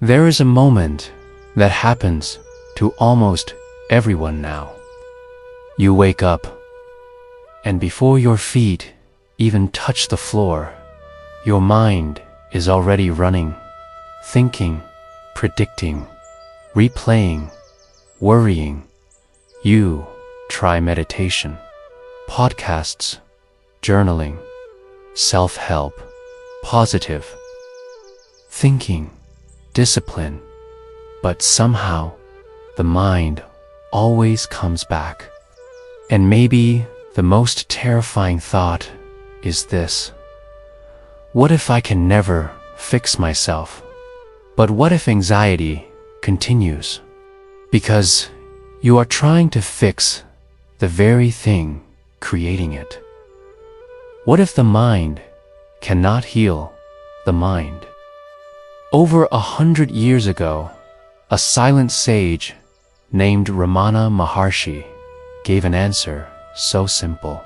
There is a moment that happens to almost everyone now. You wake up, and before your feet even touch the floor, your mind is already running, thinking, predicting, replaying, worrying. You try meditation, podcasts, journaling, self-help, positive thinking, discipline, but somehow the mind always comes back. And maybe the most terrifying thought is this: what if I can never fix myself? But what if anxiety continues? Because you are trying to fix the very thing creating it. What if the mind cannot heal the mind? Over 100 years ago, a silent sage named Ramana Maharshi gave an answer so simple.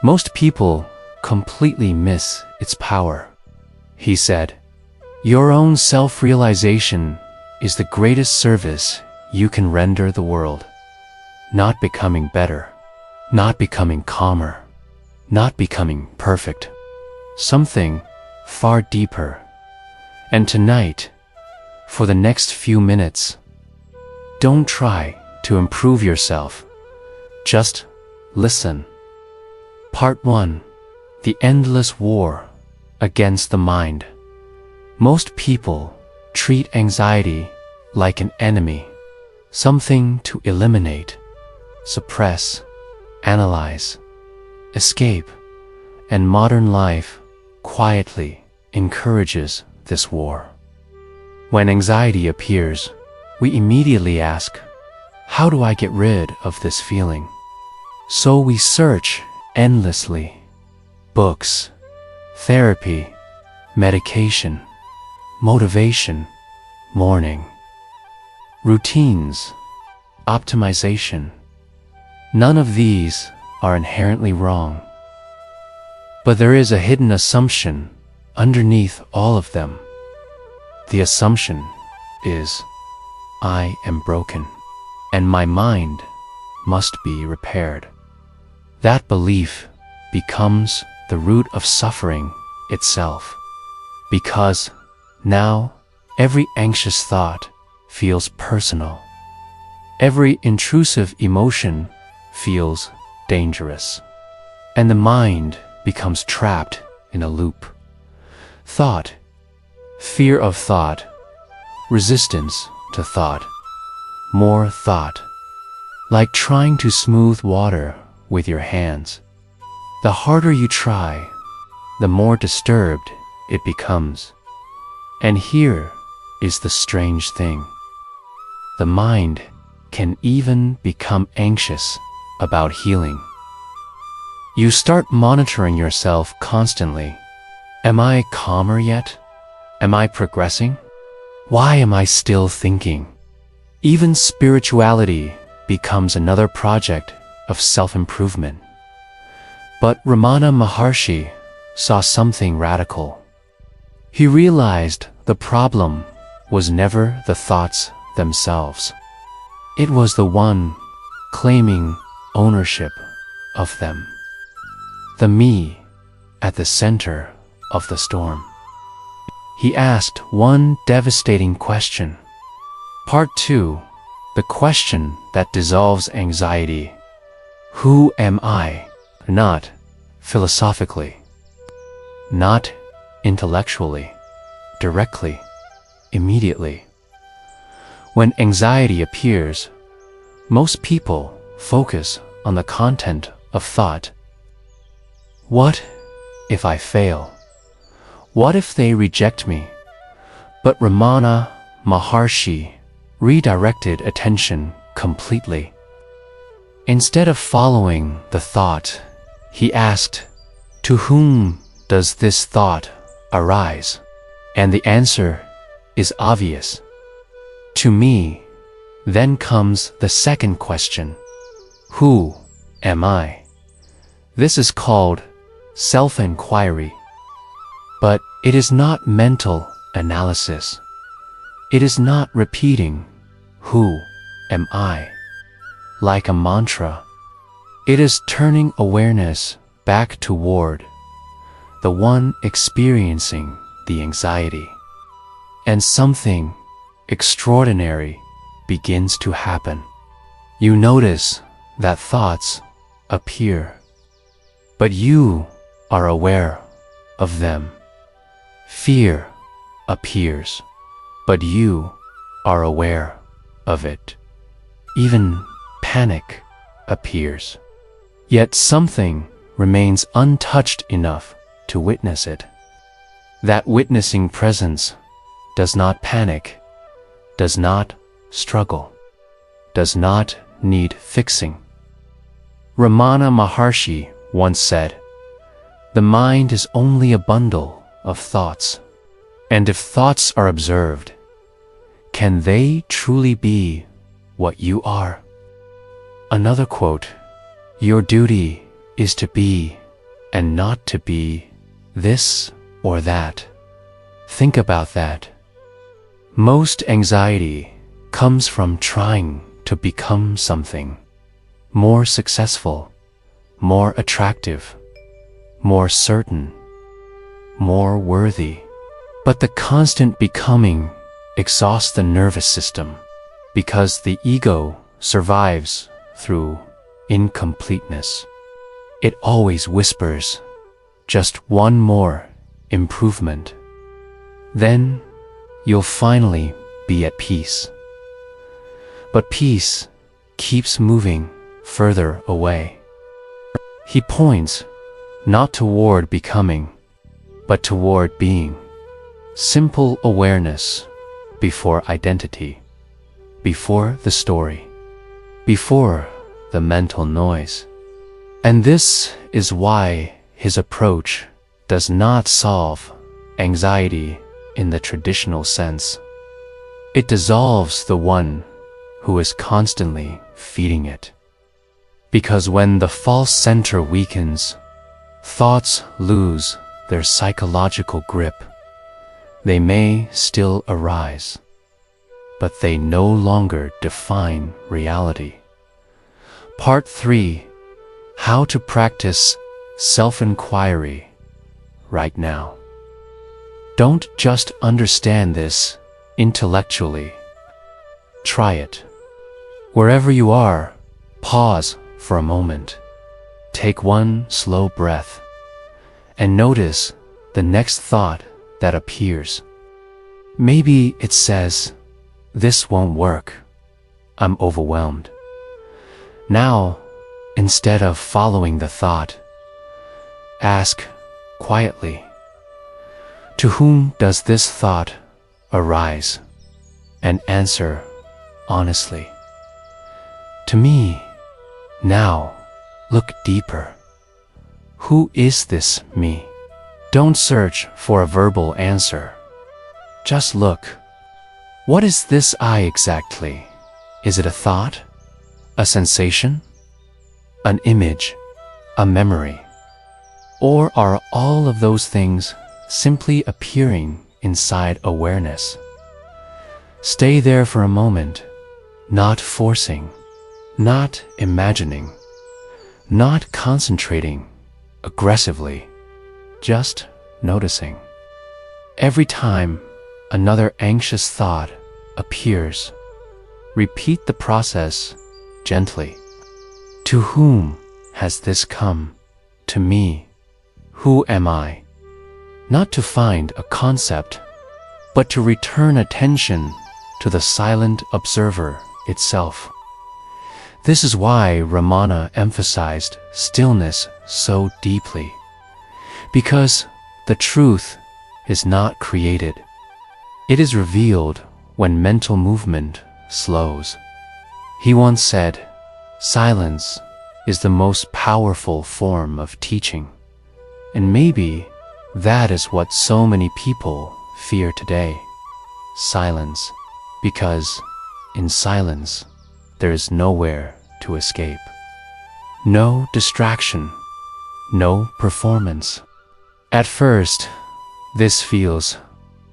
Most people completely miss its power. He said, "Your own self-realization is the greatest service you can render the world. Not becoming better, not becoming calmer, not becoming perfect. Something far deeper. And tonight, for the next few minutes, don't try to improve yourself. Just listen." Part 1. The Endless War Against the Mind. Most people treat anxiety like an enemy, something to eliminate, suppress, analyze, escape, and modern life quietly encourages this war. When anxiety appears, we immediately ask, how do I get rid of this feeling? So we search endlessly. Books, therapy, medication, motivation, mourning, routines, optimization. None of these are inherently wrong. But there is a hidden assumption underneath all of them. The assumption is, I am broken, and my mind must be repaired. That belief becomes the root of suffering itself, because now every anxious thought feels personal. Every intrusive emotion feels dangerous, and the mind becomes trapped in a loop. Thought, fear of thought, resistance to thought, more thought, like trying to smooth water with your hands. The harder you try, the more disturbed it becomes. And here is the strange thing. The mind can even become anxious about healing. You start monitoring yourself constantly. Am I calmer yet? Am I progressing? Why am I still thinking? Even spirituality becomes another project of self-improvement. But Ramana Maharshi saw something radical. He realized the problem was never the thoughts themselves. It was the one claiming ownership of them. The me at the center of the storm. He asked one devastating question. Part 2. The question that dissolves anxiety. Who am I? Not philosophically, not intellectually, directly, immediately. When anxiety appears, most people focus on the content of thought. What if I fail? What if they reject me? But Ramana Maharshi redirected attention completely. Instead of following the thought, he asked, to whom does this thought arise? And the answer is obvious. To me. Then comes the second question. Who am I? This is called self-enquiry. But it is not mental analysis. It is not repeating, "Who am I?" like a mantra. It is turning awareness back toward the one experiencing the anxiety. And something extraordinary begins to happen. You notice that thoughts appear, but you are aware of them. Fear appears, but you are aware of it. Even panic appears, yet something remains untouched enough to witness it. That witnessing presence does not panic, does not struggle, does not need fixing. Ramana Maharshi once said, "The mind is only a bundle of thoughts, and if thoughts are observed, can they truly be what you are?" Another quote, "Your duty is to be and not to be this or that." Think about that. Most anxiety comes from trying to become something more successful, more attractive, more certain, more worthy. But the constant becoming exhausts the nervous system because the ego survives through incompleteness. It always whispers, "Just one more improvement. Then you'll finally be at peace." But peace keeps moving further away. He points not toward becoming, but toward being. Simple awareness before identity, before the story, before the mental noise. And this is why his approach does not solve anxiety in the traditional sense. It dissolves the one who is constantly feeding it. Because when the false center weakens, thoughts lose their psychological grip. They may still arise, but they no longer define reality. Part 3: How to practice self-inquiry right now. Don't just understand this intellectually. Try it. Wherever you are, pause for a moment. Take one slow breath and notice the next thought that appears. Maybe it says, "This won't work. I'm overwhelmed." Now, instead of following the thought, ask quietly, "To whom does this thought arise?" And answer honestly, "To me." Now, look deeper. Who is this me? Don't search for a verbal answer. Just look. What is this I exactly? Is it a thought? A sensation? An image? A memory? Or are all of those things simply appearing inside awareness? Stay there for a moment, not forcing, not imagining, not concentrating aggressively, just noticing. Every time another anxious thought appears, repeat the process gently. To whom has this come? To me. Who am I? Not to find a concept, but to return attention to the silent observer itself. This is why Ramana emphasized stillness so deeply, because the truth is not created. It is revealed when mental movement slows. He once said, "Silence is the most powerful form of teaching." And maybe that is what so many people fear today. Silence, because in silence there is nowhere to escape. No distraction, no performance. At first, this feels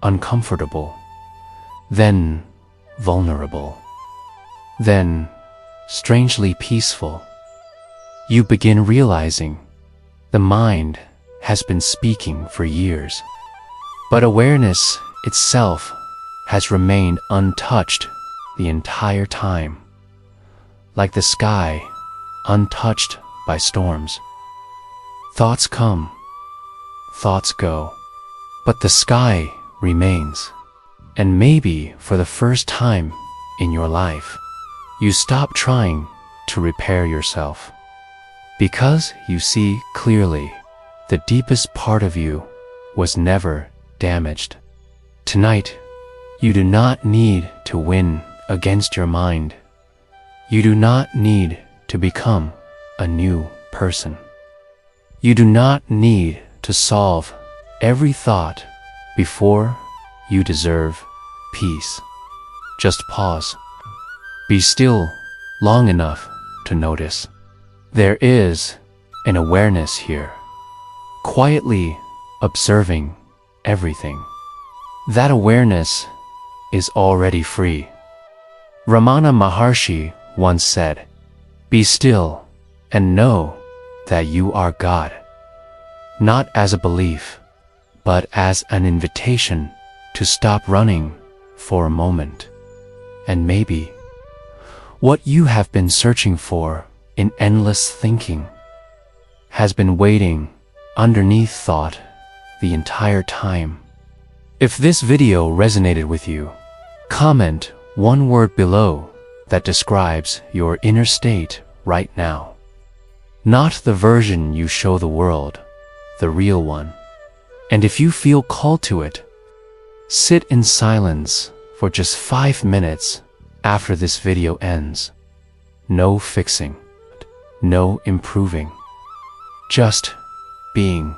uncomfortable. then vulnerable, then strangely peaceful. You begin realizing the mind has been speaking for years, but awareness itself has remained untouched the entire time, like the sky untouched by storms. Thoughts come, thoughts go, but the sky remains. And maybe for the first time in your life, you stop trying to repair yourself, because you see clearly the deepest part of you was never damaged. Tonight, you do not need to win against your mind. You do not need to become a new person. You do not need to solve every thought before you deserve peace. Just pause. Be still long enough to notice. There is an awareness here, quietly observing everything. That awareness is already free. Ramana Maharshi once said, "Be still and know that you are God," not as a belief, but as an invitation to stop running for a moment. And maybe what you have been searching for in endless thinking has been waiting underneath thought the entire time. If this video resonated with you, comment one word below that describes your inner state right now. Not the version you show the world, the real one. And if you feel called to it, sit in silence for just 5 minutes after this video ends. No fixing, no improving, just being.